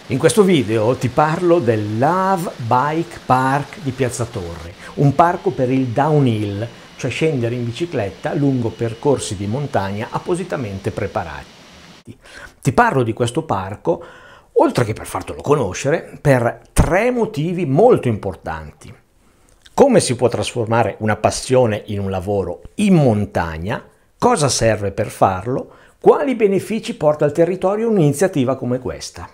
In questo video ti parlo del Love Bike Park di Piazza Torre, un parco per il downhill, cioè scendere in bicicletta lungo percorsi di montagna appositamente preparati. Ti parlo di questo parco, oltre che per fartelo conoscere, per tre motivi molto importanti. Come si può trasformare una passione in un lavoro in montagna, cosa serve per farlo, quali benefici porta al territorio un'iniziativa come questa.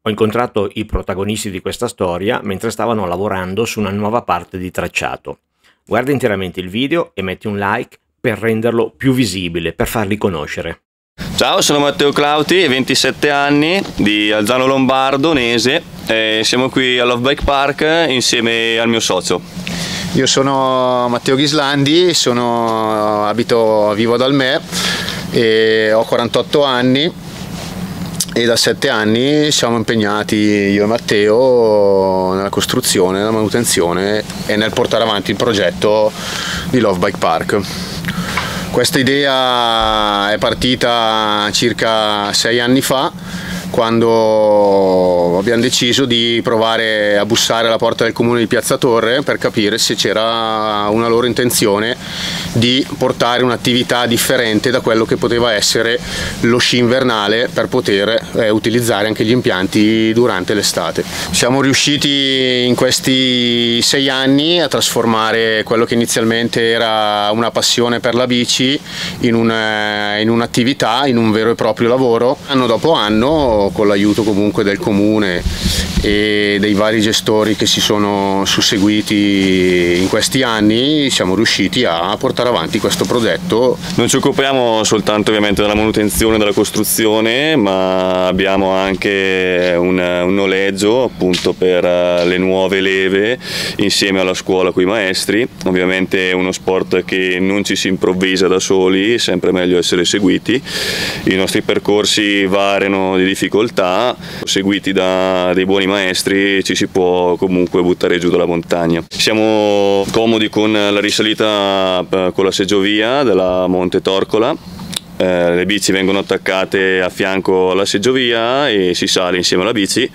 Ho incontrato i protagonisti di questa storia mentre stavano lavorando su una nuova parte di tracciato. Guarda interamente il video e metti un like per renderlo più visibile, per farli conoscere. Ciao, sono Matteo Clauti, 27 anni, di Alzano Lombardo, Nese, e siamo qui al Love Bike Park insieme al mio socio. Io sono Matteo Ghislandi, vivo ad Almè e ho 48 anni. E da 7 anni siamo impegnati io e Matteo nella costruzione, nella manutenzione e nel portare avanti il progetto di Love Bike Park. Questa idea è partita circa 6 anni fa, quando abbiamo deciso di provare a bussare alla porta del comune di Piazza Torre per capire se c'era una loro intenzione di portare un'attività differente da quello che poteva essere lo sci invernale per poter utilizzare anche gli impianti durante l'estate. Siamo riusciti in questi 6 anni a trasformare quello che inizialmente era una passione per la bici in un'attività, in un vero e proprio lavoro. Anno dopo anno, con l'aiuto comunque del comune e dei vari gestori che si sono susseguiti in questi anni, siamo riusciti a portare avanti questo progetto. Non ci occupiamo soltanto ovviamente della manutenzione e della costruzione, ma abbiamo anche un noleggio appunto per le nuove leve insieme alla scuola con i maestri. Ovviamente è uno sport che non ci si improvvisa da soli, è sempre meglio essere seguiti. I nostri percorsi variano di difficoltà, seguiti da dei buoni maestri ci si può comunque buttare giù dalla montagna. Siamo comodi con la risalita con la seggiovia della Monte Torcola. Le bici vengono attaccate a fianco alla seggiovia e si sale insieme alla bici.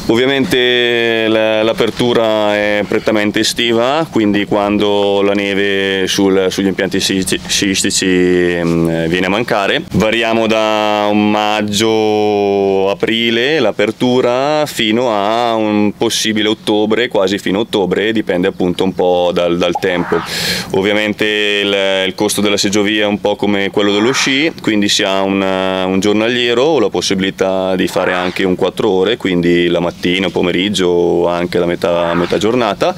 Ovviamente l'apertura è prettamente estiva, quindi quando la neve sugli impianti sciistici viene a mancare. Variamo da un maggio-aprile l'apertura fino a un possibile ottobre, quasi fino a ottobre, dipende appunto un po' dal tempo. Ovviamente il costo della seggiovia è un po' come quello dello sci, quindi si ha un giornaliero o la possibilità di fare anche un 4 ore, quindi la mattina, pomeriggio o anche la metà giornata.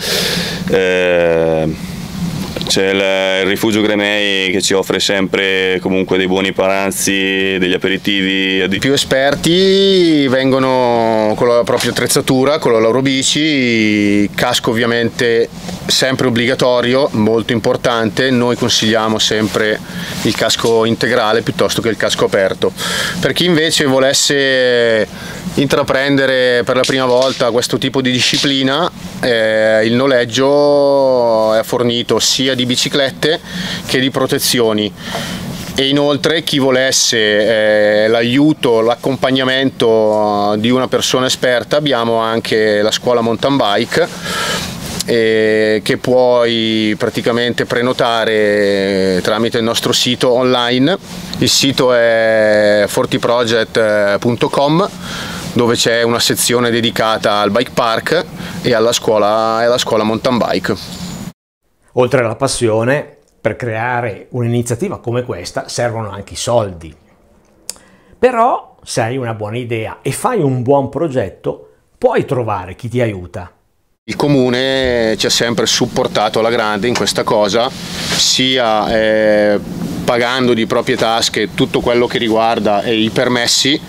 C'è il Rifugio Gremei che ci offre sempre comunque dei buoni paranzi, degli aperitivi. I più esperti vengono con la propria attrezzatura, con la loro bici, casco ovviamente sempre obbligatorio, molto importante. Noi consigliamo sempre il casco integrale piuttosto che il casco aperto. Per chi invece volesse intraprendere per la prima volta questo tipo di disciplina, il noleggio è fornito sia di biciclette che di protezioni. E inoltre chi volesse l'aiuto, l'accompagnamento di una persona esperta, abbiamo anche la scuola mountain bike che puoi praticamente prenotare tramite il nostro sito online. Il sito è fortiproject.com, dove c'è una sezione dedicata al bike park e alla scuola mountain bike. Oltre alla passione, per creare un'iniziativa come questa servono anche i soldi. Però, se hai una buona idea e fai un buon progetto, puoi trovare chi ti aiuta. Il comune ci ha sempre supportato alla grande in questa cosa, sia pagando di proprie tasche tutto quello che riguarda i permessi,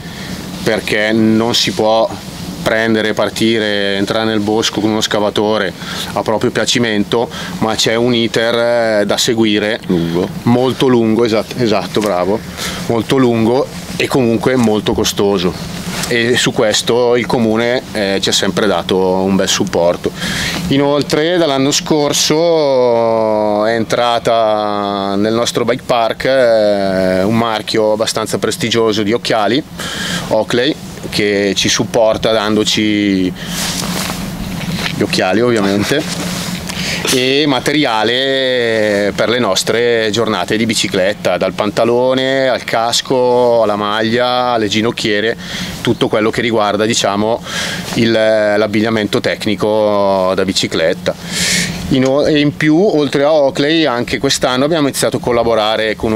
perché non si può prendere, partire, entrare nel bosco con uno scavatore a proprio piacimento, ma c'è un iter da seguire molto lungo, esatto, bravo, molto lungo e comunque molto costoso. E su questo il comune ci ha sempre dato un bel supporto. Inoltre dall'anno scorso è entrata nel nostro bike park un marchio abbastanza prestigioso di occhiali, Oakley, che ci supporta dandoci gli occhiali ovviamente e materiale per le nostre giornate di bicicletta, dal pantalone al casco, alla maglia, alle ginocchiere, tutto quello che riguarda, diciamo, l'abbigliamento tecnico da bicicletta. E in più, oltre a Oakley, anche quest'anno abbiamo iniziato a collaborare con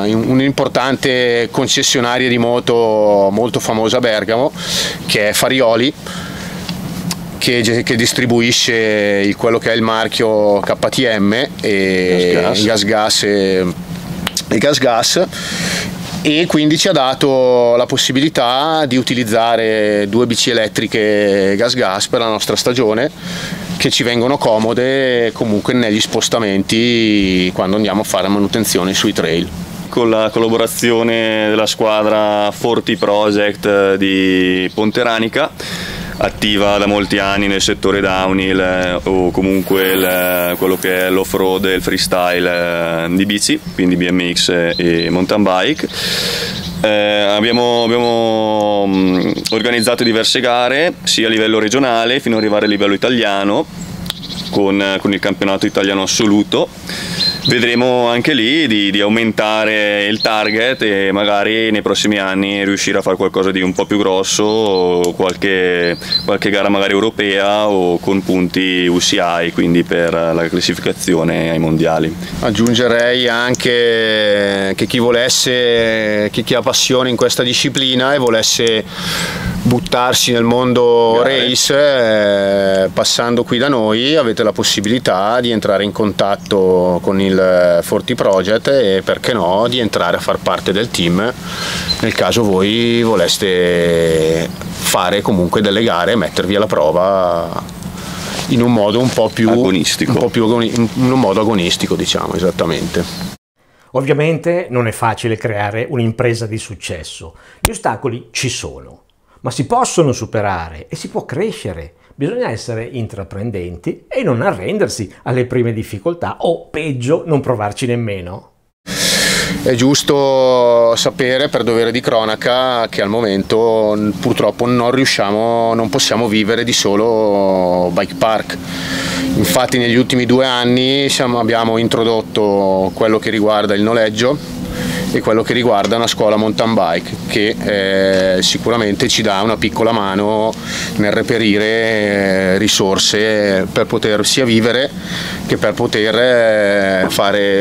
un'importante concessionaria di moto molto famosa a Bergamo, che è Farioli, che distribuisce quello che è il marchio KTM e GasGas e quindi ci ha dato la possibilità di utilizzare 2 bici elettriche GasGas per la nostra stagione, che ci vengono comode comunque negli spostamenti quando andiamo a fare manutenzione sui trail. Con la collaborazione della squadra Forti Project di Ponteranica, attiva da molti anni nel settore downhill o comunque quello che è l'off-road e il freestyle di bici, quindi BMX e mountain bike. Abbiamo organizzato diverse gare sia a livello regionale fino ad arrivare a livello italiano con il campionato italiano assoluto. Vedremo anche lì di aumentare il target e magari nei prossimi anni riuscire a fare qualcosa di un po' più grosso, qualche gara magari europea o con punti UCI, quindi per la classificazione ai mondiali. Aggiungerei anche che chi ha passione in questa disciplina e volesse buttarsi nel mondo race, passando qui da noi avete la possibilità di entrare in contatto con il Forti Project e perché no di entrare a far parte del team nel caso voi voleste fare comunque delle gare e mettervi alla prova in un modo un po' più agonistico, in un modo agonistico, diciamo, esattamente. Ovviamente non è facile creare un'impresa di successo, gli ostacoli ci sono, ma si possono superare e si può crescere. Bisogna essere intraprendenti e non arrendersi alle prime difficoltà o, peggio, non provarci nemmeno. È giusto sapere, per dovere di cronaca, che al momento purtroppo non possiamo vivere di solo bike park. Infatti negli ultimi 2 anni abbiamo introdotto quello che riguarda il noleggio e quello che riguarda una scuola mountain bike che sicuramente ci dà una piccola mano nel reperire risorse per poter sia vivere che per poter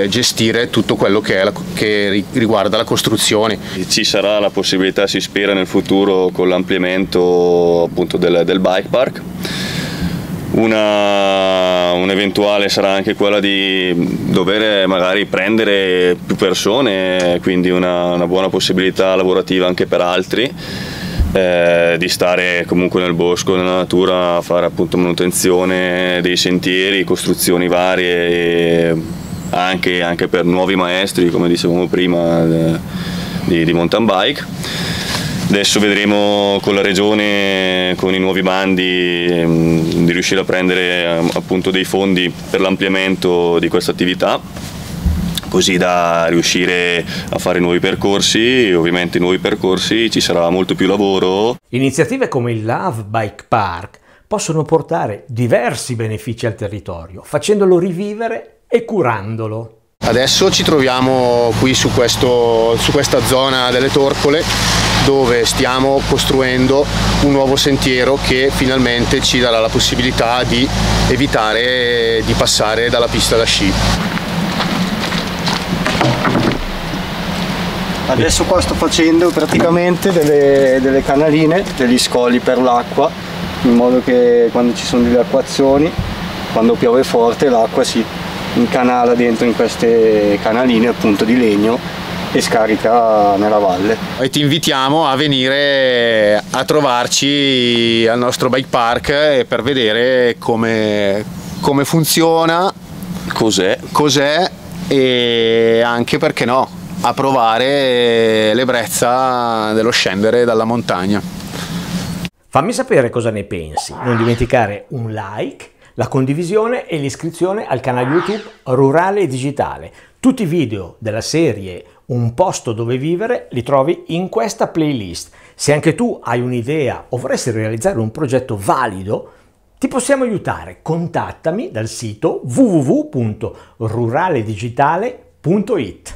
gestire tutto quello che riguarda la costruzione. Ci sarà la possibilità, si spera, nel futuro con l'ampliamento appunto del bike park. Un'eventuale sarà anche quella di dover magari prendere più persone, quindi una buona possibilità lavorativa anche per altri, di stare comunque nel bosco, nella natura, a fare appunto manutenzione dei sentieri, costruzioni varie, e anche per nuovi maestri, come dicevamo prima, di mountain bike. Adesso vedremo con la regione, con i nuovi bandi, di riuscire a prendere appunto dei fondi per l'ampliamento di questa attività, così da riuscire a fare nuovi percorsi. E ovviamente nuovi percorsi ci sarà molto più lavoro. Iniziative come il Love Bike Park possono portare diversi benefici al territorio, facendolo rivivere e curandolo. Adesso ci troviamo qui su questa zona delle Torcole, dove stiamo costruendo un nuovo sentiero che finalmente ci darà la possibilità di evitare di passare dalla pista da sci. Adesso qua sto facendo praticamente delle canaline, degli scoli per l'acqua, in modo che quando ci sono delle acquazioni, quando piove forte, l'acqua si incanala dentro in queste canaline appunto di legno e scarica nella valle. E ti invitiamo a venire a trovarci al nostro bike park per vedere come funziona, cos'è e anche, perché no, a provare l'ebbrezza dello scendere dalla montagna. Fammi sapere cosa ne pensi, non dimenticare un like, la condivisione e l'iscrizione al canale YouTube Rurale e Digitale. Tutti i video della serie Un posto dove vivere li trovi in questa playlist. Se anche tu hai un'idea o vorresti realizzare un progetto valido, ti possiamo aiutare. Contattami dal sito www.ruraledigitale.it.